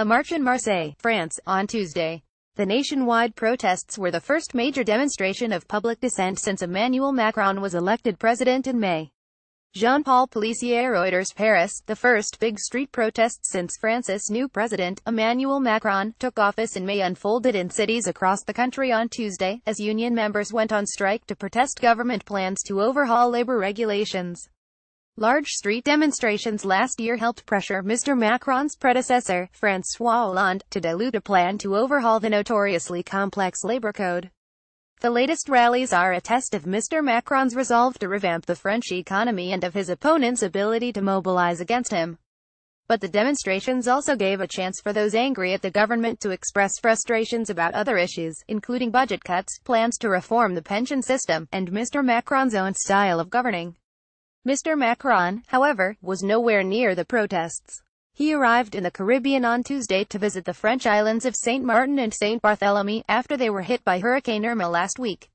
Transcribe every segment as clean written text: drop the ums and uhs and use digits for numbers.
A march in Marseille, France, on Tuesday. The nationwide protests were the first major demonstration of public dissent since Emmanuel Macron was elected president in May. Jean-Paul Policier, Reuters. Paris. The first big street protests since France's new president, Emmanuel Macron, took office in May unfolded in cities across the country on Tuesday, as union members went on strike to protest government plans to overhaul labor regulations. Large street demonstrations last year helped pressure Mr. Macron's predecessor, François Hollande, to dilute a plan to overhaul the notoriously complex labor code. The latest rallies are a test of Mr. Macron's resolve to revamp the French economy and of his opponents' ability to mobilize against him. But the demonstrations also gave a chance for those angry at the government to express frustrations about other issues, including budget cuts, plans to reform the pension system, and Mr. Macron's own style of governing. Mr. Macron, however, was nowhere near the protests. He arrived in the Caribbean on Tuesday to visit the French islands of Saint Martin and Saint Barthélemy, after they were hit by Hurricane Irma last week.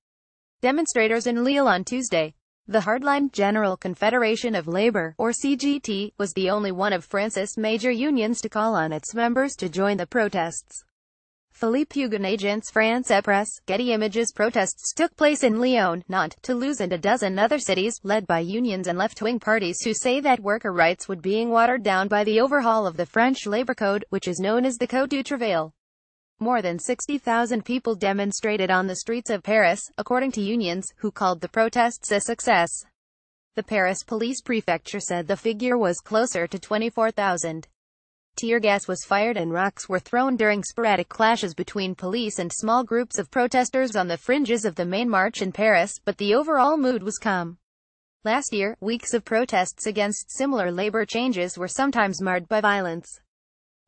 Demonstrators in Lille on Tuesday. The hardline General Confederation of Labour, or CGT, was the only one of France's major unions to call on its members to join the protests. Philippe Hugon, Agence France-Presse, Getty Images. Protests took place in Lyon, Nantes, Toulouse and a dozen other cities, led by unions and left-wing parties who say that worker rights would being watered down by the overhaul of the French labor code, which is known as the Code du Travail. More than 60,000 people demonstrated on the streets of Paris, according to unions, who called the protests a success. The Paris police prefecture said the figure was closer to 24,000. Tear gas was fired and rocks were thrown during sporadic clashes between police and small groups of protesters on the fringes of the main march in Paris, but the overall mood was calm. Last year, weeks of protests against similar labor changes were sometimes marred by violence.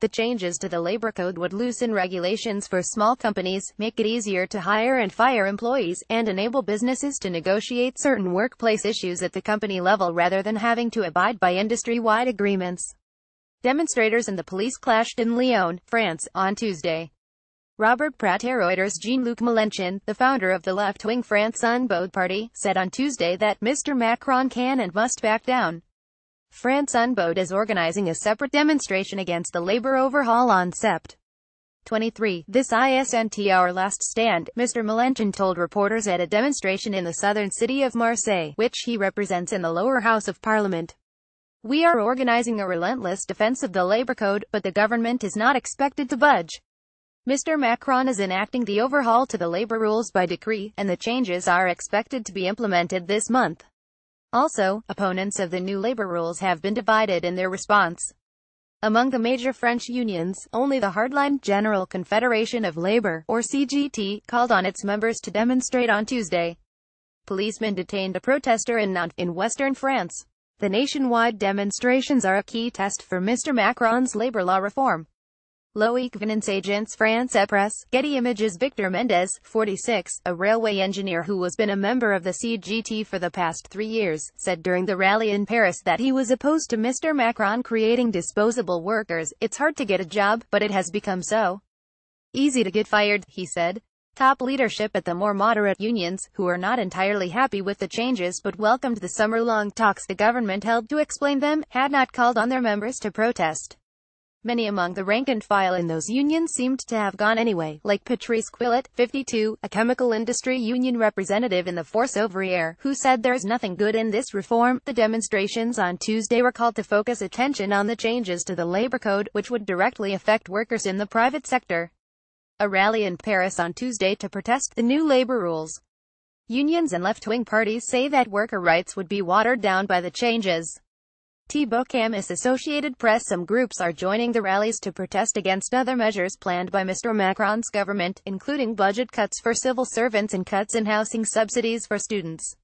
The changes to the labor code would loosen regulations for small companies, make it easier to hire and fire employees, and enable businesses to negotiate certain workplace issues at the company level rather than having to abide by industry-wide agreements. Demonstrators and the police clashed in Lyon, France, on Tuesday. Robert Prater, Reuters. Jean-Luc Mélenchon, the founder of the left-wing France Unbowed Party, said on Tuesday that Mr. Macron can and must back down. France Unbowed is organizing a separate demonstration against the labor overhaul on Sept. 23. This isn't our last stand, Mr. Mélenchon told reporters at a demonstration in the southern city of Marseille, which he represents in the lower house of parliament. We are organizing a relentless defense of the labor code, but the government is not expected to budge. Mr. Macron is enacting the overhaul to the labor rules by decree, and the changes are expected to be implemented this month. Also, opponents of the new labor rules have been divided in their response. Among the major French unions, only the hardline General Confederation of Labour, or CGT, called on its members to demonstrate on Tuesday. Policemen detained a protester in Nantes, in western France. The nationwide demonstrations are a key test for Mr. Macron's labor law reform. Loic Venance, Agence France-Presse, Getty Images. Victor Mendes, 46, a railway engineer who has been a member of the CGT for the past 3 years, said during the rally in Paris that he was opposed to Mr. Macron creating disposable workers. It's hard to get a job, but it has become so easy to get fired, he said. Top leadership at the more moderate unions, who are not entirely happy with the changes but welcomed the summer-long talks the government held to explain them, had not called on their members to protest. Many among the rank-and-file in those unions seemed to have gone anyway, like Patrice Quillet, 52, a chemical industry union representative in the Force Ouvrière, who said there's nothing good in this reform. The demonstrations on Tuesday were called to focus attention on the changes to the labor code, which would directly affect workers in the private sector. A rally in Paris on Tuesday to protest the new labor rules. Unions and left-wing parties say that worker rights would be watered down by the changes. Thibaut Camus, Associated Press. Some groups are joining the rallies to protest against other measures planned by Mr. Macron's government, including budget cuts for civil servants and cuts in housing subsidies for students.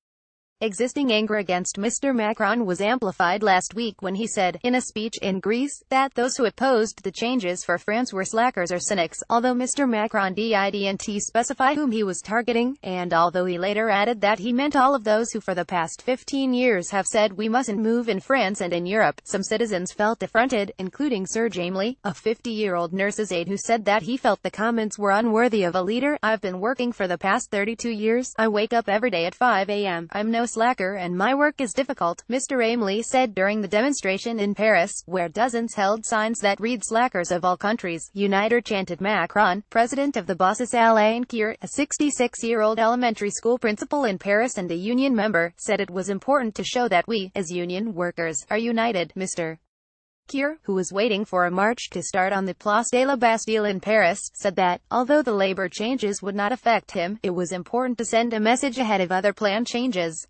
Existing anger against Mr. Macron was amplified last week when he said, in a speech in Greece, that those who opposed the changes for France were slackers or cynics, although Mr. Macron didn't specify whom he was targeting, and although he later added that he meant all of those who for the past 15 years have said we mustn't move in France and in Europe. Some citizens felt affronted, including Sir Jamie, a 50-year-old nurse's aide who said that he felt the comments were unworthy of a leader. I've been working for the past 32 years. I wake up every day at 5 a.m. I'm no slacker and my work is difficult, Mr. Aimley said during the demonstration in Paris, where dozens held signs that read "Slackers of all countries, unite," or chanted Macron. President of the bosses Alain Kier, a 66-year-old elementary school principal in Paris and a union member, said it was important to show that we, as union workers, are united. Mr. Kier, who was waiting for a march to start on the Place de la Bastille in Paris, said that, although the labor changes would not affect him, it was important to send a message ahead of other planned changes.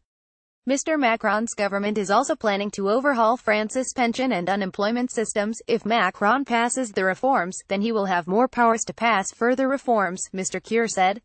Mr. Macron's government is also planning to overhaul France's pension and unemployment systems. If Macron passes the reforms, then he will have more powers to pass further reforms, Mr. Kier said.